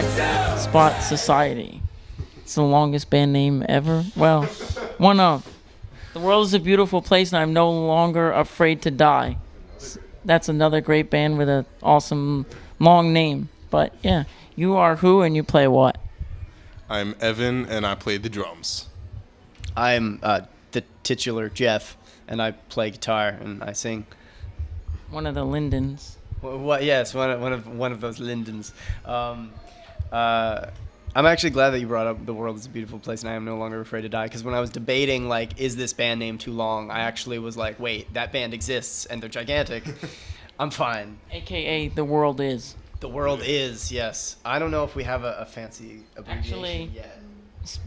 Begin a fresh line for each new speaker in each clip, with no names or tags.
Black Spot Society. It's the longest band name ever. Well, one of. The world is a beautiful place, and I'm no longer afraid to die. That's another great band with an awesome long name. But yeah, you are who and you play what?
I'm Evan, and I play the drums.
I'm the titular Jeff, and I play guitar and I sing.
One of the Lindens.
What? Yes, one of those Lindens. I'm actually glad that you brought up "The World Is a Beautiful Place" and I am no longer afraid to die. Because when I was debating, like, is this band name too long? I actually was like, wait, that band exists and they're gigantic. I'm fine.
AKA The World Is.
The World Is, yes. I don't know if we have a fancy abbreviation
Actually,
yet.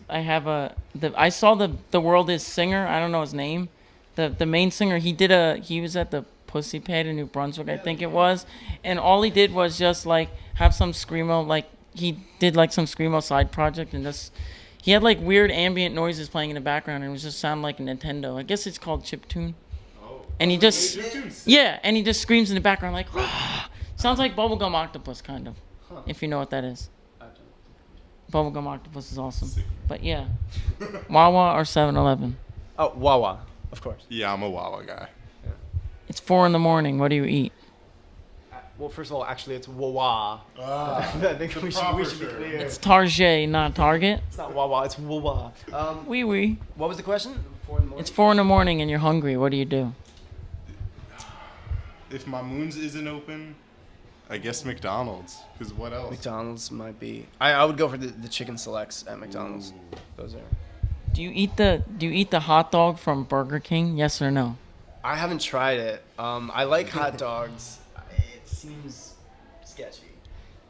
I saw the World Is singer. I don't know his name. The main singer. He was at the Pussy Pad in New Brunswick, I think it was, and all he did was just like have some screamo, like he did like some screamo side project, and just he had like weird ambient noises playing in the background, and it was just sound like a Nintendo. I guess it's called chiptune. And he just and he just screams in the background like sounds like Bubblegum Octopus kind of, if you know what that is. Bubblegum Octopus is awesome. But yeah, Wawa or 7-Eleven?
Oh, Wawa, of course.
Yeah, I'm a Wawa guy.
It's 4 a.m. What do you eat?
Well, first of all, actually, it's Wawa. I think we should be clear.
It's Target, not Target.
It's not Wawa, it's Wawa.
Oui.
What was the question? 4 in the morning?
It's 4 a.m. and you're hungry. What do you do?
If my Moons isn't open, I guess McDonald's. Because what else?
McDonald's might be. I would go for the chicken selects at McDonald's.
Ooh.
Those are.
Do you eat the hot dog from Burger King? Yes or no?
I haven't tried it. I like hot dogs. It seems sketchy.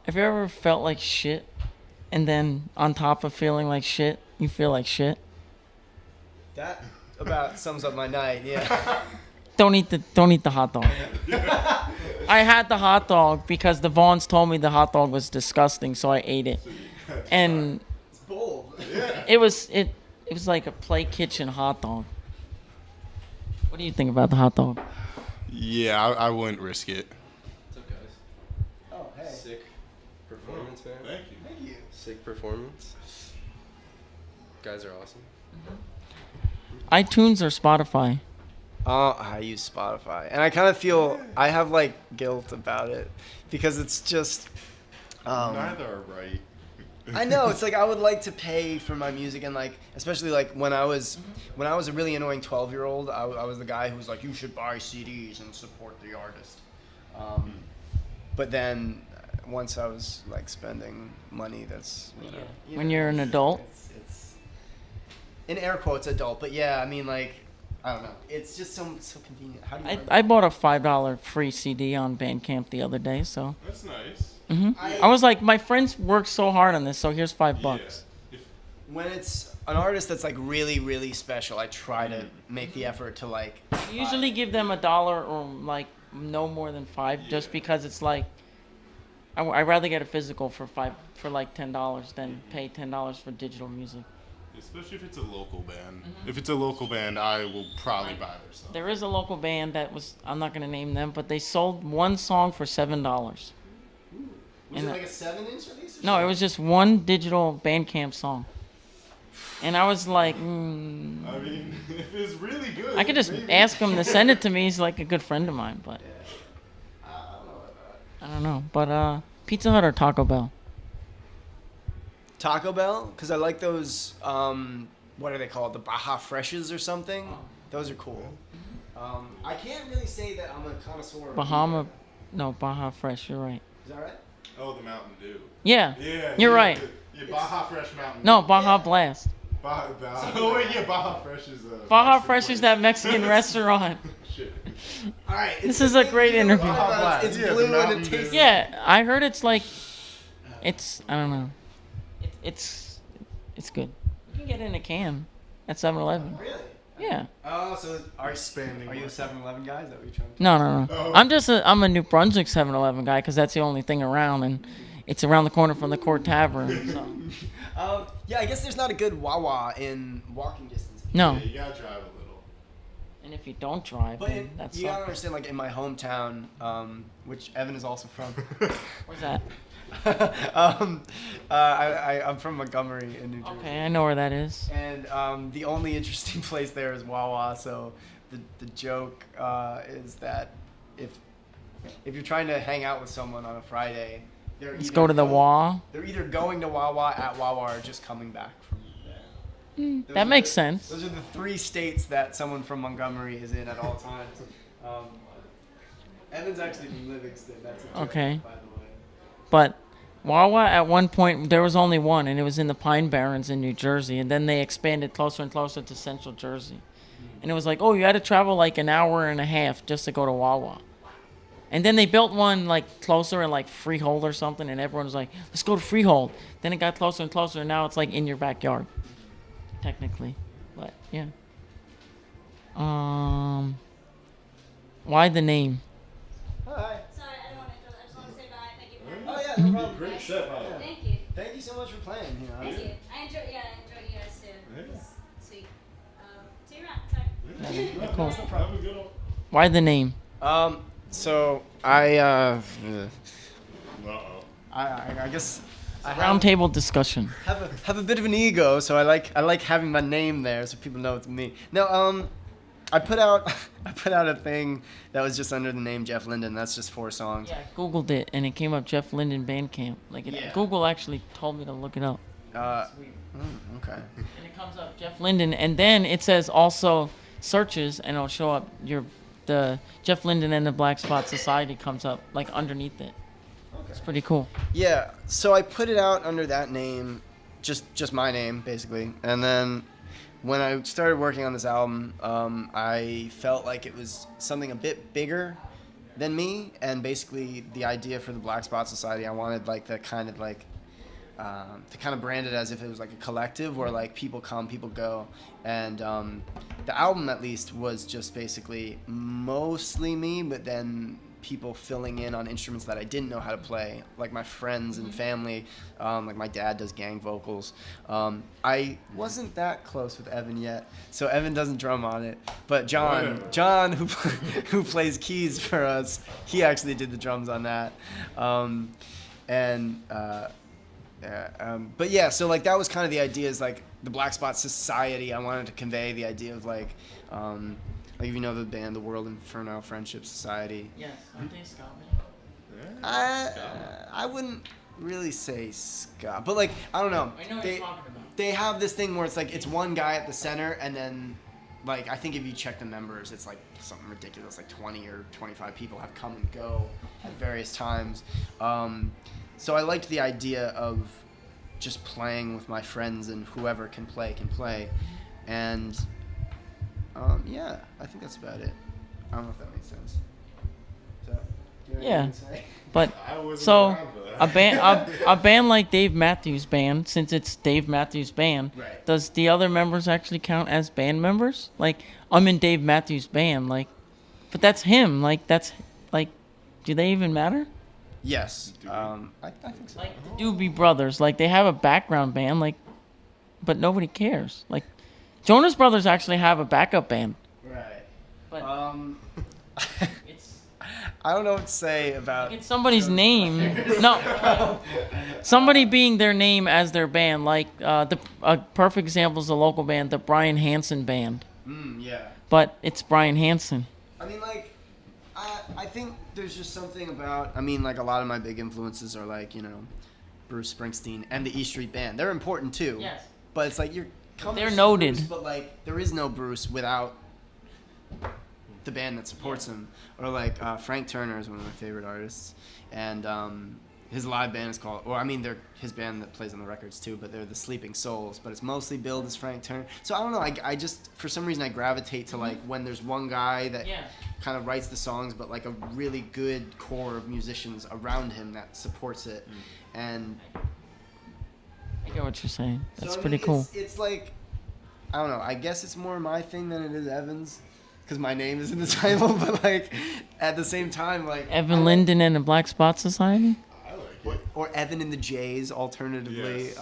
Have you ever felt like shit, and then on top of feeling like shit, you feel like shit?
That about sums up my night. Yeah.
Don't eat the hot dog. I had the hot dog because the Vaughns told me the hot dog was disgusting, so I ate it. And
It's bold.
it was like a play kitchen hot dog. What do you think about the hot dog?
Yeah, I wouldn't risk it.
What's up, guys?
Oh, hey.
Sick performance, man.
Thank you.
Thank you.
Sick performance. Guys are awesome.
iTunes or Spotify?
I use Spotify, and I kind of feel I have like guilt about it because it's just.
Neither are right.
I know, it's like I would like to pay for my music, and like especially like when I was a really annoying 12-year-old, I was the guy who was like, you should buy CDs and support the artist. But then once I was like spending money, that's
When you're an adult?
It's in air quotes adult, but yeah, I mean like I don't know, it's just so convenient. How do you?
I bought a $5 free CD on Bandcamp the other day, so.
That's nice.
I was like, my friends worked so hard on this, so here's $5.
Yeah.
When it's an artist that's like really, really special, I try to make the effort to like.
I usually give them $1 or like no more than $5, just because it's like I'd rather get a physical for like $10 than pay $10 for digital music.
Especially if it's a local band. If it's a local band, I will probably buy their stuff.
There is a local band that was, I'm not gonna name them, but they sold one song for $7.
Was it like a 7-inch release?
No, it was just one digital Bandcamp song. And I was like,
I mean, if it's really good.
I could just
maybe.
ask him to send it to me. He's like a good friend of mine, but
I don't know about that.
I don't know. But Pizza Hut or Taco Bell?
Taco Bell, because I like those. What are they called? The Baja Freshes or something. Those are cool. I can't really say that I'm a connoisseur. of
Baja Fresh. You're right.
Is that right?
Oh, the Mountain Dew.
Yeah.
Yeah.
You're right.
Yeah, Baja Fresh Mountain Dew.
No, Baja Blast.
Baja. Oh, wait, yeah, Baja Fresh is
Baja Fresh is that Mexican restaurant.
Shit.
All right.
This is a great interview.
Baja Blast.
It's
Yeah, the
blue and
Mountain
it tastes.
Dew.
Yeah, I heard it's like, I don't know. It's good. You can get it in a can at 7-Eleven.
Really?
Yeah.
Oh, so are
Expanding
you a 7-Eleven guy? Is that what you're trying to?
No.
Oh.
I'm a New Brunswick 7-Eleven guy because that's the only thing around, and it's around the corner from the Court Tavern. So.
Yeah, I guess there's not a good Wawa in walking distance.
No.
Yeah, you gotta drive a little.
And if you don't drive,
But
then that's
you gotta understand, like in my hometown, which Evan is also from.
Where's that?
I'm from Montgomery in New Jersey.
Okay, I know where that is.
And the only interesting place there is Wawa. So the joke is that if you're trying to hang out with someone on a Friday,
Let's go to the Wawa.
They're either going to Wawa at Wawa or just coming back from there.
That makes sense.
Those are the 3 states that someone from Montgomery is in at all times. Evan's actually from Livingston. That's a joke,
Okay.
by the way.
But Wawa at one point there was only one, and it was in the Pine Barrens in New Jersey, and then they expanded closer and closer to Central Jersey, and it was like, oh, you had to travel like an hour and a half just to go to Wawa, and then they built one like closer in like Freehold or something, and everyone was like, let's go to Freehold. Then it got closer and closer, and now it's like in your backyard, technically, but yeah. Why the name?
Hi.
Sorry, I don't want to interrupt. I just want to say bye. Thank you for having
Oh
me.
yeah, no problem.
Great set, huh?
Yeah.
Thank you.
Thank you so much for playing.
Thank you. I enjoyed you guys too.
Yeah.
It was sweet. See you around. Sorry.
Cool.
Have a good one.
Why the name?
So I
Uh-oh.
I guess I
Round table discussion.
have a bit of an ego, so I like having my name there so people know it's me. No, I put out a thing that was just under the name Jeff Linden. That's just 4 songs.
Yeah, I Googled it and it came up Jeff Linden Bandcamp.
Yeah.
Google actually told me to look it up.
Okay.
And it comes up Jeff Linden, and then it says also searches, and it'll show up the Jeff Linden and the Black Spot Society comes up like underneath it. It's pretty cool.
Yeah. So I put it out under that name, just my name basically, and then when I started working on this album, I felt like it was something a bit bigger than me, and basically the idea for the Black Spot Society, I wanted like the kind of like to kind of brand it as if it was like a collective where like people come, people go, and the album at least was just basically mostly me, but then people filling in on instruments that I didn't know how to play, like my friends and family. Like my dad does gang vocals. I wasn't that close with Evan yet, so Evan doesn't drum on it. But John, who plays keys for us, he actually did the drums on that. But yeah, so like that was kind of the idea, is like the Black Spot Society. I wanted to convey the idea of like if you know the band, the World Inferno Friendship Society.
Yes, aren't they ska band?
I wouldn't really say ska, but like I don't know.
I know what you're talking about.
They have this thing where it's like it's one guy at the center, and then like I think if you check the members, it's like something ridiculous, like 20 or 25 people have come and go at various times. So I liked the idea of just playing with my friends, and whoever can play, and yeah, I think that's about it. I don't know if that makes sense. So, do you have
Yeah.
anything to say?
But
I wasn't
so
around for that.
a band like Dave Matthews Band, since it's Dave Matthews Band,
Right.
does the other members actually count as band members? Like I'm in Dave Matthews Band, like, but that's him. Like that's like, do they even matter?
Yes. I think so.
Like the Doobie Brothers, like they have a background band, like, but nobody cares. Like Jonas Brothers actually have a backup band,
Right.
but it's
I don't know what to say about.
it's somebody's name. No, somebody being their name as their band. Like a perfect example is the local band, the Brian Hansen Band.
Yeah.
But it's Brian Hansen.
I mean, like, I think there's just something about. I mean, like a lot of my big influences are like Bruce Springsteen and the E Street Band. They're important too.
Yes.
But it's like
They're noted.
Bruce, but like there is no Bruce without the band that supports him. Or like Frank Turner is one of my favorite artists, and his live band is called. Or I mean, they're his band that plays on the records too, but they're the Sleeping Souls. But it's mostly billed as Frank Turner. So I don't know. I just for some reason I gravitate to like when there's one guy that kind of writes the songs, but like a really good core of musicians around him that supports it, and.
I get what you're saying.
So,
That's
I
pretty
mean,
cool.
It's like, I don't know. I guess it's more my thing than it is Evan's, because my name is in the title. But like, at the same time, like
Evan Linden and the Black Spot Society.
I like it.
or Evan and the Jays, alternatively.
Yes.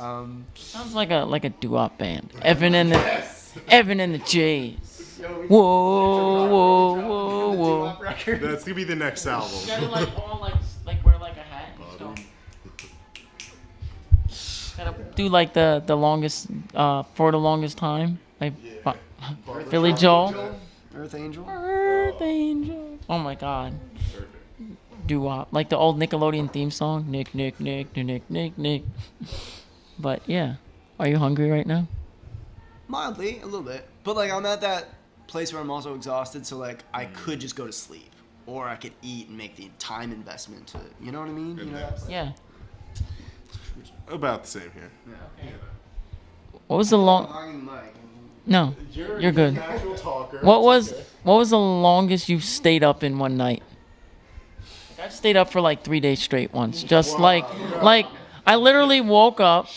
Sounds like a doo-wop band. Evan and the Jays. Whoa, whoa, whoa, whoa.
That's gonna be the next album.
You gotta like all like wear like a hat and stuff. do like the longest for the longest time, like Billy Joel.
Earth Angel.
Earth Angel. Oh my God. Doo-wop, like the old Nickelodeon theme song. Nick, Nick, Nick, Nick, Nick, Nick. But yeah, are you hungry right now?
Mildly, a little bit. But like I'm at that place where I'm also exhausted, so like I could just go to sleep, or I could eat and make the time investment to, you know what I mean? You know?
Yeah.
About the same here.
What was the long?
Hogging the mic.
No, you're good.
Natural talker.
What was the longest you stayed up in one night? I stayed up for like 3 days straight once. Just like I literally woke up.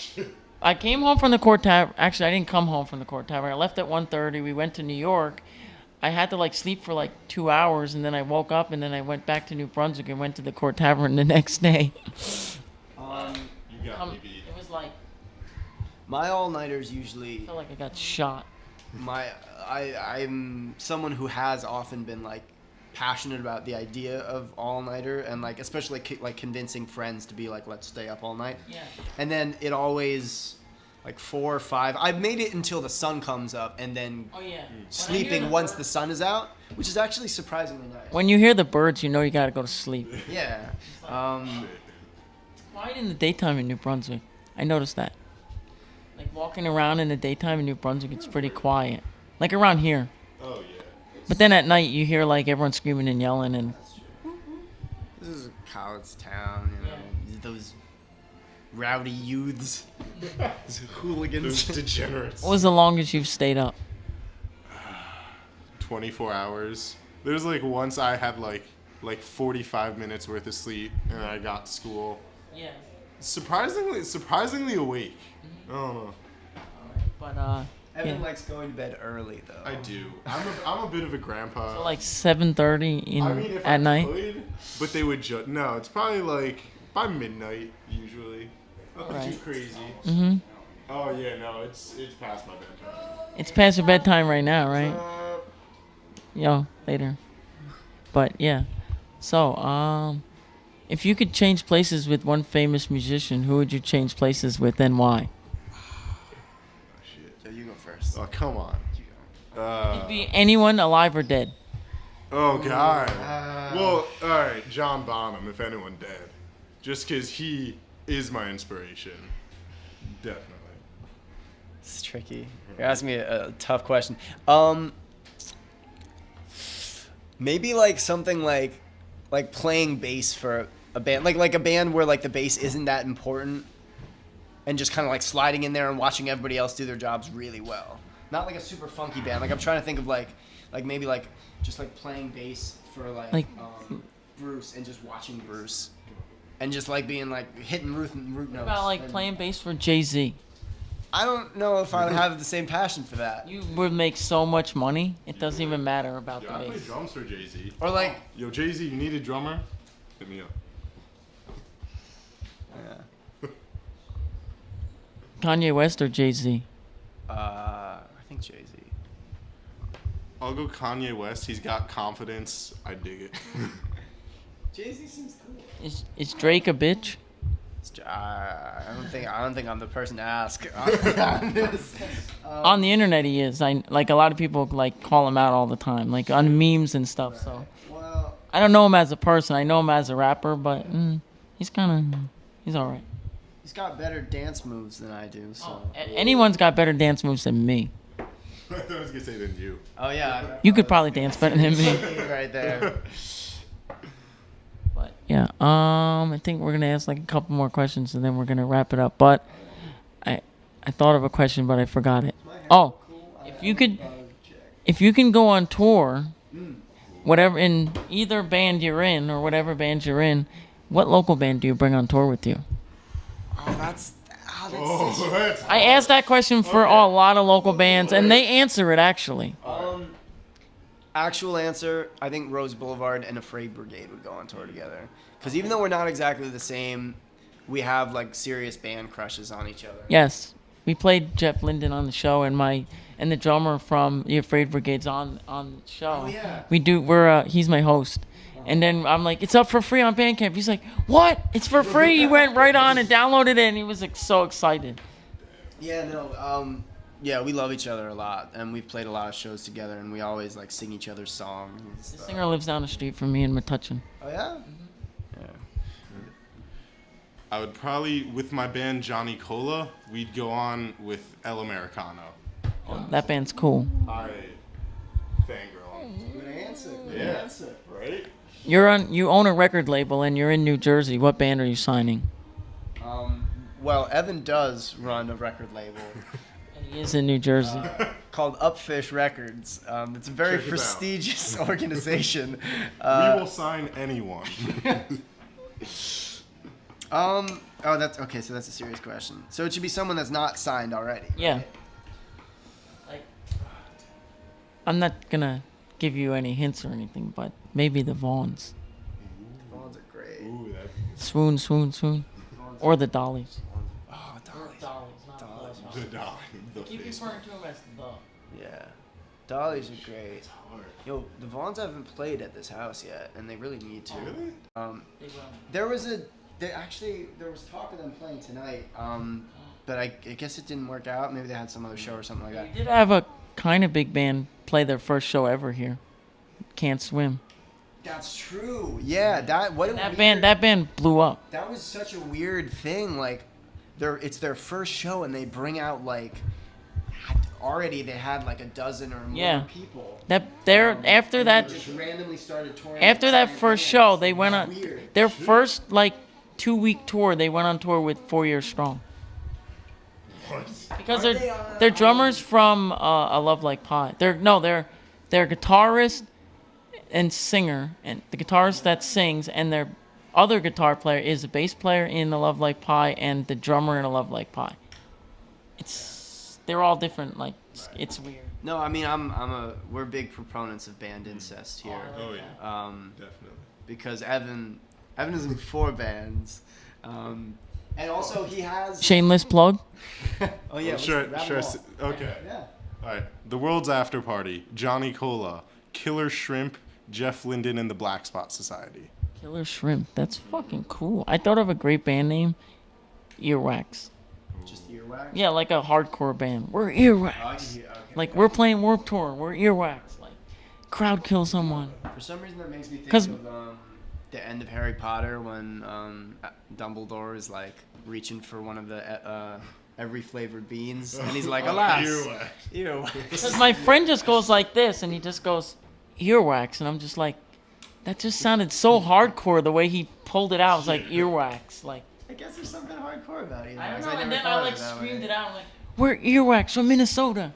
I came home from the court tavern. Actually, I didn't come home from the court tavern. I left at 1:30. We went to New York. I had to like sleep for like 2 hours, and then I woke up, and then I went back to New Brunswick and went to the court tavern the next day.
You got me beat.
It was like
My all-nighters usually.
I felt like I got shot.
I'm someone who has often been like passionate about the idea of all-nighter, and like especially like convincing friends to be like, let's stay up all night.
Yeah.
And then it always like 4 or 5. I've made it until the sun comes up, and then
Oh yeah.
sleeping once the sun is out, which is actually surprisingly nice.
When you hear the birds, you know you gotta go to sleep.
Yeah.
Quiet in the daytime in New Brunswick. I noticed that. Like walking around in the daytime in New Brunswick, it's pretty quiet. Like around here.
Oh yeah.
But then at night, you hear like everyone screaming and yelling, and
This is a college town, you know. Those rowdy youths, those hooligans.
Those degenerates.
what was the longest you've stayed up?
24 hours. There's like once I had like 45 minutes worth of sleep, and I got to school.
Yeah.
Surprisingly awake. I don't know.
But
Evan
yeah.
likes going to bed early though.
I do. I'm a bit of a grandpa.
So like 7:30 in
I mean, if
at
I
night.
could, but they would just no. It's probably like by midnight usually. Nothing
Right.
too crazy.
Mhm.
Oh yeah, no, it's past my bedtime.
It's past your bedtime right now, right?
Uh,
Yo, later. But yeah. So if you could change places with one famous musician, who would you change places with, and why?
So you go first.
oh come on.
It'd be anyone alive or dead.
Oh god. Well, all right, John Bonham, if anyone dead, just because he is my inspiration. Definitely.
It's tricky. You're asking me a tough question. Maybe like something like playing bass for a band, like a band where like the bass isn't that important, and just kind of like sliding in there and watching everybody else do their jobs really well. Not like a super funky band. Like I'm trying to think of like maybe like just like playing bass for like Bruce, and just watching Bruce, and just like being like hitting root notes.
About like
and
playing bass for Jay-Z.
I don't know if I would have the same passion for that.
You would make so much money. It doesn't even matter about
Yo,
the
I play
bass.
drums for Jay-Z.
Or like
Yo, Jay-Z, you need a drummer? Hit me up.
yeah.
Kanye West or Jay-Z?
I think Jay-Z.
I'll go Kanye West. He's got confidence. I dig it.
Jay-Z seems cool.
Is Drake a bitch?
I don't think I'm the person to ask.
On the internet, he is. I like a lot of people like call him out all the time, like on memes and stuff. So
Well,
I don't know him as a person. I know him as a rapper, but he's all right.
he's got better dance moves than I do. So.
Anyone's got better dance moves than me.
I thought I was gonna say than you.
Oh yeah.
You could probably dance better than me.
right there.
But yeah, I think we're gonna ask like a couple more questions and then we're gonna wrap it up. But I thought of a question, but I forgot it. Oh, if you can go on tour, whatever in either band you're in or whatever band you're in, what local band do you bring on tour with you?
That's
Oh, that's
I asked that question for a lot of local bands, and they answer it actually.
Actual answer, I think Rose Boulevard and Afraid Brigade would go on tour together. Because even though we're not exactly the same, we have like serious band crushes on each other.
Yes, we played Jeff Linden on the show, and the drummer from the Afraid Brigade's on the show.
Oh, yeah.
He's my host. And then I'm like, it's up for free on Bandcamp. He's like, what? It's for free. He went right on and downloaded it, and he was like, so excited.
Yeah, no. Yeah, we love each other a lot, and we've played a lot of shows together, and we always like sing each other's songs. And
The
stuff.
singer lives down the street from me in Metuchen.
Oh yeah. Yeah.
I would probably, with my band Johnny Cola, we'd go on with El Americano.
Oh, that band's cool.
I fangirl on.
Good answer. Good
Yeah.
answer.
Right?
You own a record label and you're in New Jersey. What band are you signing?
Well, Evan does run a record label
And he is in New Jersey.
called Upfish Records. It's a very
Check it out.
prestigious organization.
We will sign anyone.
Oh, that's okay. So that's a serious question. So it should be someone that's not signed already.
Yeah. Like, I'm not gonna give you any hints or anything, but maybe the Vaughns.
Vaughns are great.
Ooh, that.
Swoon, swoon, swoon. Or the Dollies.
Oh, Dolly's.
Dollies, not
The dolly. The
Keep
face.
referring to them as the.
Yeah. Dollies are great. Yo, the Vaughns haven't played at this house yet, and they really need to.
Really?
There was talk of them playing tonight, but I guess it didn't work out. Maybe they had some other show or something like that.
We did have a kind of big band play their first show ever here. Can't Swim.
That's true. Yeah,
That band blew up.
That was such a weird thing. Like, it's their first show, and they bring out like already they had like a dozen or more people.
After
And
that
they just randomly started touring.
after that
with
first
bands.
show, they went
It's
on
weird.
their first like 2-week tour. They went on tour with 4 Years Strong. Because
Are they on-
they're drummers from A Love Like Pie. They're guitarist and singer, and the guitarist that sings, and their other guitar player is a bass player in A Love Like Pie and the drummer in A Love Like Pie. They're all different. Like it's weird.
No, I mean we're big proponents of band incest here.
Oh, yeah. Definitely.
Because Evan is in 4 bands, and also he has.
Shameless plug.
Oh yeah.
Sure.
let's
Sure.
rattle them all.
Okay.
Yeah.
All right. The World's After Party. Johnny Cola. Killer Shrimp. Jeff Linden and the Black Spot Society.
Killer Shrimp. That's fucking cool. I thought of a great band name. Earwax.
Just earwax.
Yeah, like a hardcore band. We're
Oh, I
Earwax.
can hear. Okay.
Like we're playing Warped Tour. We're Earwax. Like crowd kill someone.
For some reason, that makes me think
'Cause-
of the end of Harry Potter when Dumbledore is like reaching for one of the every flavored beans, and he's like, "Alas,
Earwax.
ew."
Because my friend just goes like this, and he just goes earwax, and I'm just like, that just sounded so hardcore the way he pulled it out. It was like earwax, like.
I guess there's something hardcore about it.
I don't know,
never
and then
thought
I
of
like
it that
screamed
way.
it out, like, we're earwax from Minnesota.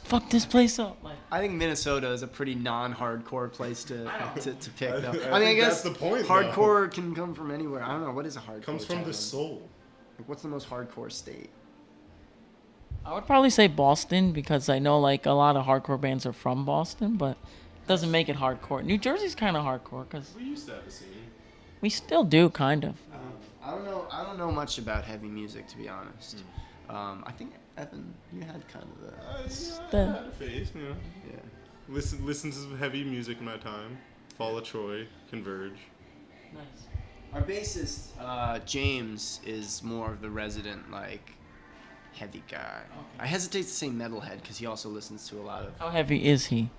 Fuck this place up, like.
I think Minnesota is a pretty non-hardcore place to pick. Though.
I
I mean, I
think
guess
that's the point, though.
hardcore can come from anywhere. I don't know what is a hardcore.
Comes from the
town?
soul.
Like, what's the most hardcore state?
I would probably say Boston because I know like a lot of hardcore bands are from Boston, but it doesn't make it hardcore. New Jersey's kind of hardcore because
We used to have a scene.
we still do kind of.
I don't know much about heavy music, to be honest. I think Evan, you had kind of a
I had a phase, you know.
yeah.
Listen to some heavy music in my time. Fall of Troy, Converge.
Nice.
Our bassist James is more of the resident like heavy guy. I hesitate to say metalhead because he also listens to a lot of
How heavy is he?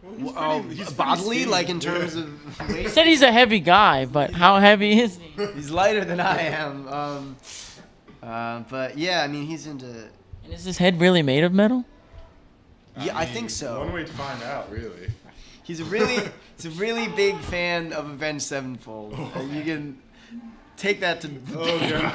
Well, he's pretty
bodily,
skinny,
like in
yeah.
terms of
He
weight.
said he's a heavy guy, but how heavy is he?
He's lighter than I am. But yeah, I mean he's into.
And is his head really made of metal?
Yeah, I think so.
One way to find out, really.
He's a really big fan of Avenged Sevenfold. You can take that to.
Oh god.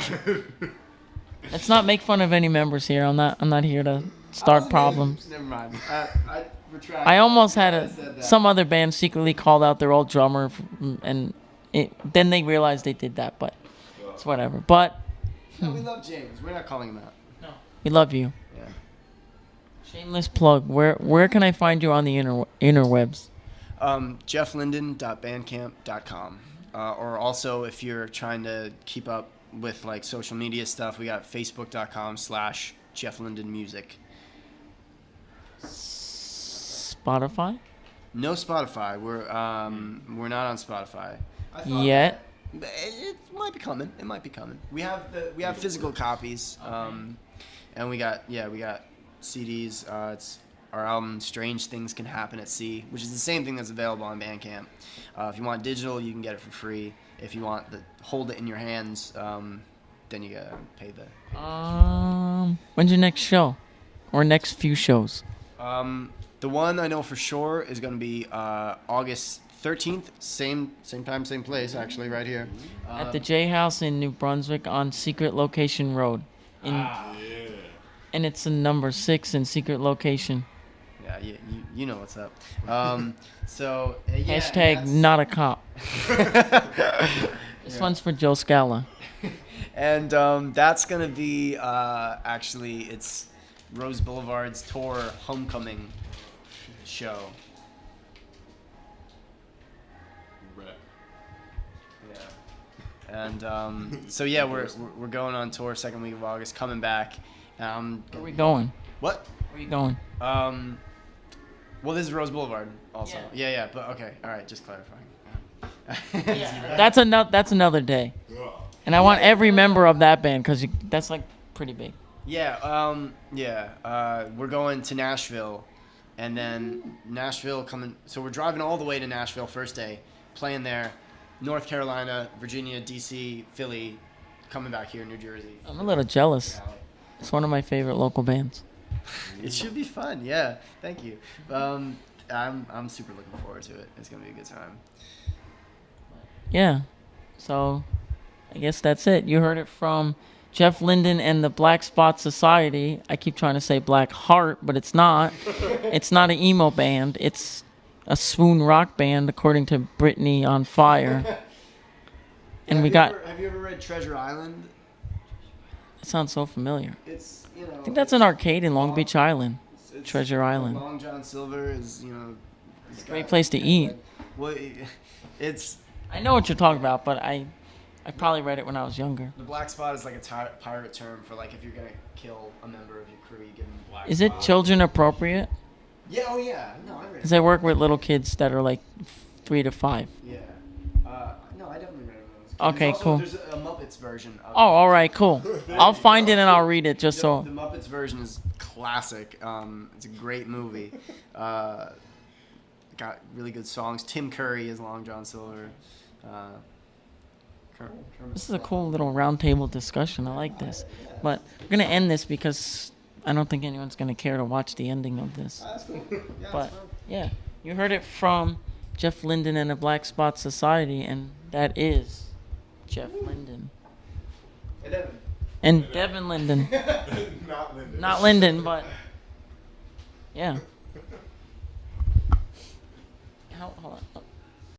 Let's not make fun of any members here. I'm not here to start problems.
Never mind. I retract.
I almost had
I said that.
some other band secretly called out their old drummer, and then they realized they did that, but it's whatever. But
No, we love James. We're not calling him out.
we love you.
Yeah.
Shameless plug. Where can I find you on the interwebs?
JeffLinden.bandcamp.com. Or also, if you're trying to keep up with like social media stuff, we got Facebook.com/JeffLindenMusic.
Spotify?
No Spotify. We're not on Spotify. I thought
Yet?
that- It might be coming. It might be coming. We have physical copies. And we got CDs. It's our album "Strange Things Can Happen at Sea," which is the same thing that's available on Bandcamp. If you want digital, you can get it for free. If you want to hold it in your hands, then you gotta pay the.
When's your next show, or next few shows?
The one I know for sure is gonna be August 13th. Same time, same place. Actually, right here.
At the J House in New Brunswick on Secret Location Road. And it's a number 6 in Secret Location.
Yeah, you know what's up. So
Hashtag not a cop. This one's for Joe Scala.
And that's gonna be actually it's Rose Boulevard's tour homecoming show. Yeah. And so yeah, we're going on tour second week of August, coming back.
Where are we going?
What?
Where are you going?
Well, this is Rose Boulevard also. Yeah. But okay, all right, just clarifying.
That's another day. And I want every member of that band because that's like pretty big.
Yeah. We're going to Nashville, and then Nashville coming. So we're driving all the way to Nashville first day, playing there, North Carolina, Virginia, D.C., Philly, coming back here, New Jersey.
I'm a little jealous. It's one of my favorite local bands.
It should be fun. Yeah. Thank you. I'm super looking forward to it. It's gonna be a good time.
Yeah. So, I guess that's it. You heard it from Jeff Linden and the Black Spot Society. I keep trying to say Black Heart, but it's not. It's not an emo band. It's a swoon rock band, according to Britney on Fire. And
Have you ever read Treasure Island?
It sounds so familiar.
It's
I think that's an arcade in Long Beach Island. Treasure Island.
Long John Silver is
Great place to eat.
Well, it's.
I know what you're talking about, but I probably read it when I was younger.
The black spot is like a pirate term for like if you're gonna kill a member of your crew, you give them the black
Is
spot.
it children appropriate?
Yeah. Oh yeah. No, I read
Because
it.
I work with little kids that are like 3 to 5.
Yeah. No, I definitely read those.
Okay, cool.
There's a Muppets version. Of
Oh, all right, cool. I'll find it and I'll read it just so.
The Muppets version is classic. It's a great movie. Got really good songs. Tim Curry is Long John Silver.
This is a cool little round table discussion. I like this. But we're going to end this because I don't think anyone's going to care to watch the ending of this.
That's cool.
But, yeah, you heard it from Jeff Linden and the Black Spot Society, and that is Jeff Linden. And Devin Linden.
Not Linden.
Not Linden, but yeah. Hold on.